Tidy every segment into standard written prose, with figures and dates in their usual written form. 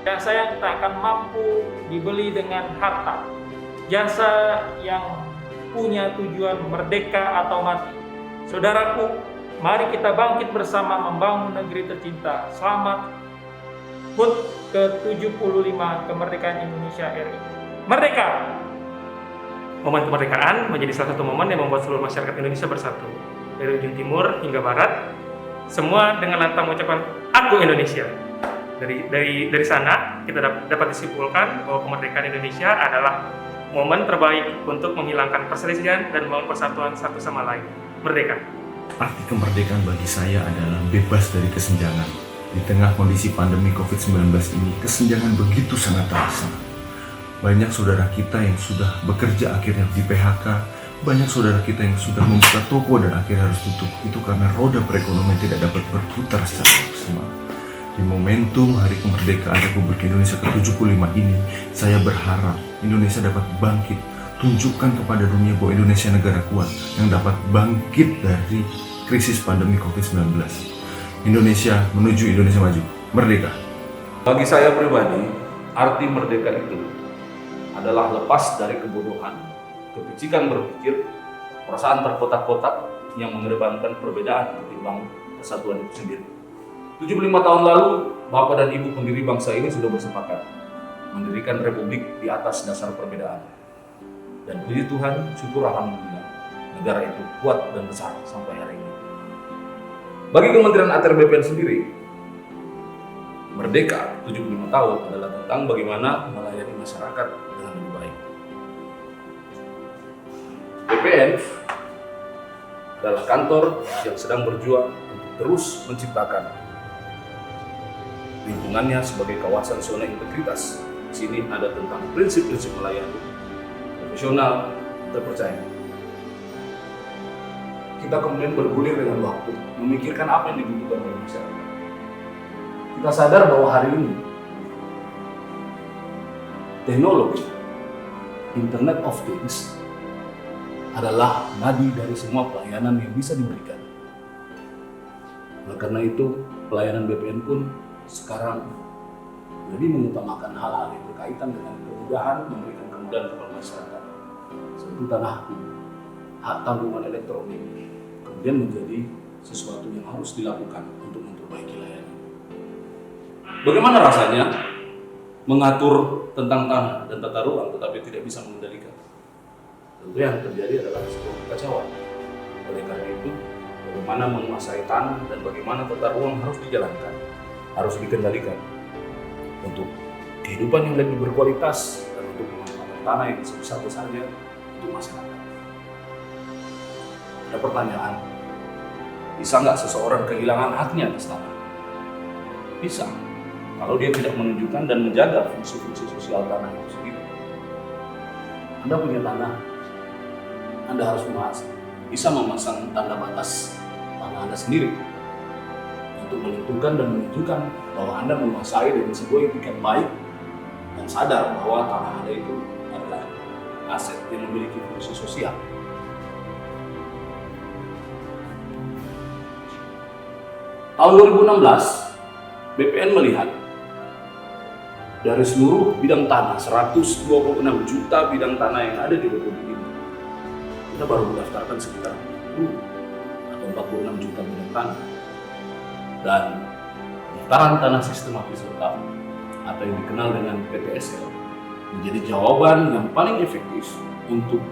Jasa yang tak akan mampu dibeli dengan harta. Jasa yang punya tujuan merdeka atau mati. Saudaraku, mari kita bangkit bersama membangun negeri tercinta. Selamat HUT ke-75 kemerdekaan Indonesia RI. Merdeka! Momen kemerdekaan menjadi salah satu momen yang membuat seluruh masyarakat Indonesia bersatu. Dari ujung timur hingga barat, semua dengan lantang mengucapkan "Aku Indonesia". Dari sana kita dapat disimpulkan bahwa kemerdekaan Indonesia adalah momen terbaik untuk menghilangkan perselisihan dan membangun persatuan satu sama lain. Merdeka. Arti kemerdekaan bagi saya adalah bebas dari kesenjangan. Di tengah kondisi pandemi COVID-19 ini, kesenjangan begitu sangat terasa. Banyak saudara kita yang sudah bekerja akhirnya di PHK, banyak saudara kita yang sudah membuka toko dan akhirnya harus tutup. Itu karena roda perekonomian tidak dapat berputar secara maksimal. Di momentum Hari Kemerdekaan Republik Indonesia ke-75 ini, saya berharap Indonesia dapat bangkit. Tunjukkan kepada dunia bahwa Indonesia negara kuat yang dapat bangkit dari krisis pandemi COVID-19. Indonesia menuju Indonesia maju. Merdeka! Bagi saya pribadi, arti merdeka itu adalah lepas dari kebodohan, kepicikan berpikir, perasaan terkotak-kotak yang mengedepankan perbedaan ketimbang kesatuan itu sendiri. 75 tahun lalu, Bapak dan Ibu pendiri bangsa ini sudah bersepakat mendirikan republik di atas dasar perbedaan. Dan puji Tuhan, syukur alhamdulillah, negara itu kuat dan besar sampai hari ini. Bagi Kementerian ATR BPN sendiri, Merdeka 75 tahun adalah tentang bagaimana melayani masyarakat dengan lebih baik. BPN adalah kantor yang sedang berjuang untuk terus menciptakan lingkungannya sebagai kawasan zona integritas. Di sini ada tentang prinsip-prinsip melayani, profesional, terpercaya. Kita kemudian bergulir dengan waktu, memikirkan apa yang dibutuhkan oleh masyarakat. Kita sadar bahwa hari ini teknologi, Internet of Things, adalah nadi dari semua pelayanan yang bisa diberikan. Oleh karena itu, pelayanan BPN pun sekarang lebih mengutamakan hal-hal yang berkaitan dengan kemudahan, memberikan kemudahan kepada masyarakat. Seperti tanah hak tanggungan elektronik, kemudian menjadi sesuatu yang harus dilakukan untuk memperbaiki layanan. Bagaimana rasanya mengatur tentang tanah dan tata ruang tetapi tidak bisa mengendalikan? Tentu yang terjadi adalah sebuah kekacauan. Oleh karena itu, bagaimana menguasai tanah dan bagaimana tata ruang harus dijalankan, harus dikendalikan untuk kehidupan yang lebih berkualitas dan untuk memanfaatkan tanah yang sebesar-besarnya untuk masyarakat. Ada pertanyaan, bisa nggak seseorang kehilangan haknya atas tanah? Bisa, kalau dia tidak menunjukkan dan menjaga fungsi-fungsi sosial tanah itu sendiri. Anda punya tanah, Anda harus bisa memasang tanda batas tanah Anda sendiri untuk menentukan dan menunjukkan bahwa Anda menguasai dengan sebuah etikat baik dan sadar bahwa tanah Anda itu adalah aset yang memiliki fungsi sosial. Tahun 2016, BPN melihat dari seluruh bidang tanah, 126 juta bidang tanah yang ada di Republik ini, kita baru mendaftarkan sekitar 40 atau 46 juta bidang tanah. Dan pendaftaran tanah sistematis lengkap atau yang dikenal dengan PTSL menjadi jawaban yang paling efektif untuk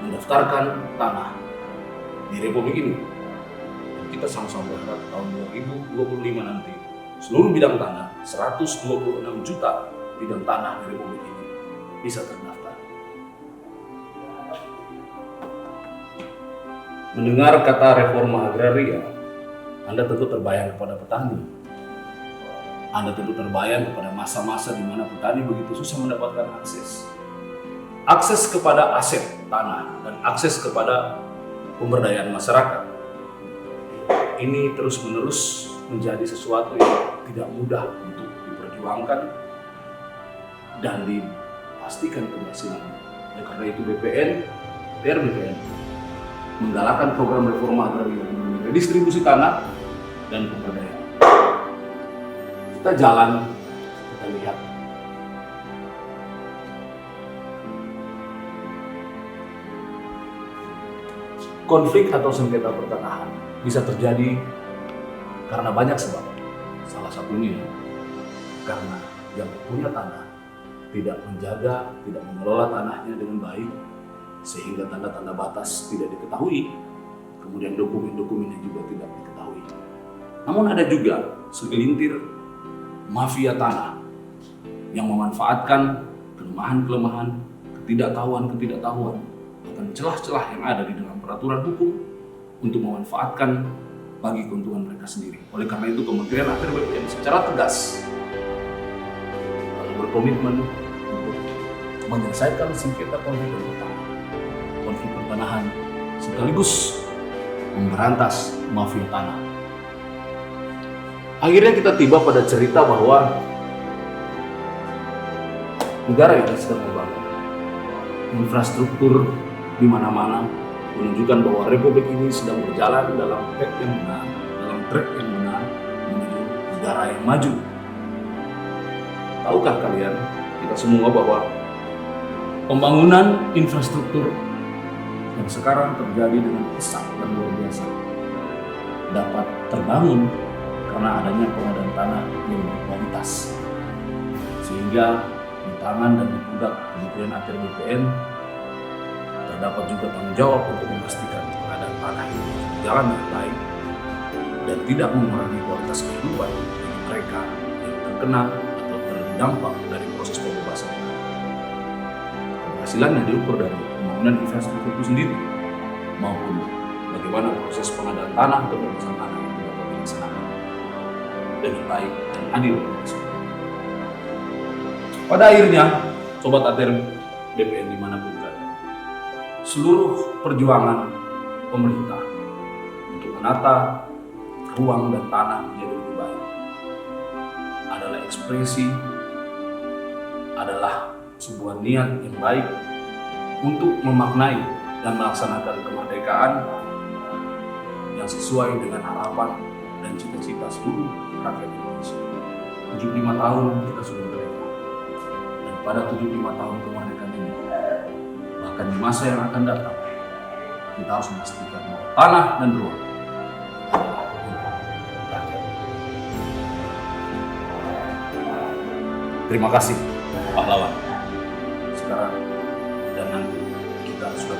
mendaftarkan tanah di Republik ini. Dan kita sama-sama berharap tahun 2025 nanti seluruh bidang tanah, 126 juta bidang tanah di Republik ini bisa terdaftar. Mendengar kata reforma agraria, Anda tentu terbayang kepada petani. Anda tentu terbayang kepada masa-masa di mana petani begitu susah mendapatkan akses. Akses kepada aset tanah dan akses kepada pemberdayaan masyarakat. Ini terus-menerus menjadi sesuatu yang tidak mudah untuk diperjuangkan dan dipastikan keberhasilannya. Oleh karena itu BPN menggalakkan program reforma agraria, redistribusi tanah dan pemberdayaan. Kita jalan, kita lihat. Konflik atau sengketa pertanahan bisa terjadi karena banyak sebab. Salah satunya karena yang punya tanah tidak menjaga, tidak mengelola tanahnya dengan baik, sehingga tanda-tanda batas tidak diketahui, kemudian dokumen-dokumennya juga tidak diketahui. Namun ada juga segelintir mafia tanah yang memanfaatkan kelemahan-kelemahan, ketidaktahuan akan celah-celah yang ada di dalam peraturan hukum untuk memanfaatkan bagi keuntungan mereka sendiri. Oleh karena itu Kementerian ATR BPN secara tegas berkomitmen untuk menyelesaikan sengketa konflik pertanahan sekaligus memberantas mafia tanah. Akhirnya kita tiba pada cerita bahwa negara ini sedang membangun infrastruktur di mana-mana, menunjukkan bahwa republik ini sedang berjalan dalam track yang benar menuju negara yang maju. Tahukah kalian, kita semua, bahwa pembangunan infrastruktur yang sekarang terjadi dengan pesat dan luar biasa dapat terbangun karena adanya pengadaan tanah yang berkualitas, sehingga di tangan dan di pundak Kementerian ATR BPN terdapat juga tanggung jawab untuk memastikan pengadaan tanah ini berjalan dengan baik dan tidak mengurangi kualitas kehidupan bagi mereka yang terkena atau terdampak dari proses pembebasan. Keberhasilannya diukur dari pembangunan infrastruktur itu sendiri maupun bagaimana proses pengadaan tanah atau pembebasan tanah itu dapat dilaksanakan dengan baik dan adil. Pada akhirnya, Sobat ATR BPN dimanapun berada, seluruh perjuangan pemerintah untuk menata ruang dan tanah menjadi lebih baik adalah ekspresi, adalah sebuah niat yang baik untuk memaknai dan melaksanakan kemerdekaan yang sesuai dengan harapan dan cita-cita seluruh rakyat Indonesia. 75 tahun kita sudah merdeka, dan pada 75 tahun kemerdekaan ini, bahkan di masa yang akan datang, kita harus memastikan bahwa tanah dan ruang adalah untuk rakyat. Terima kasih, pahlawan. Sekarang dan nanti kita sudah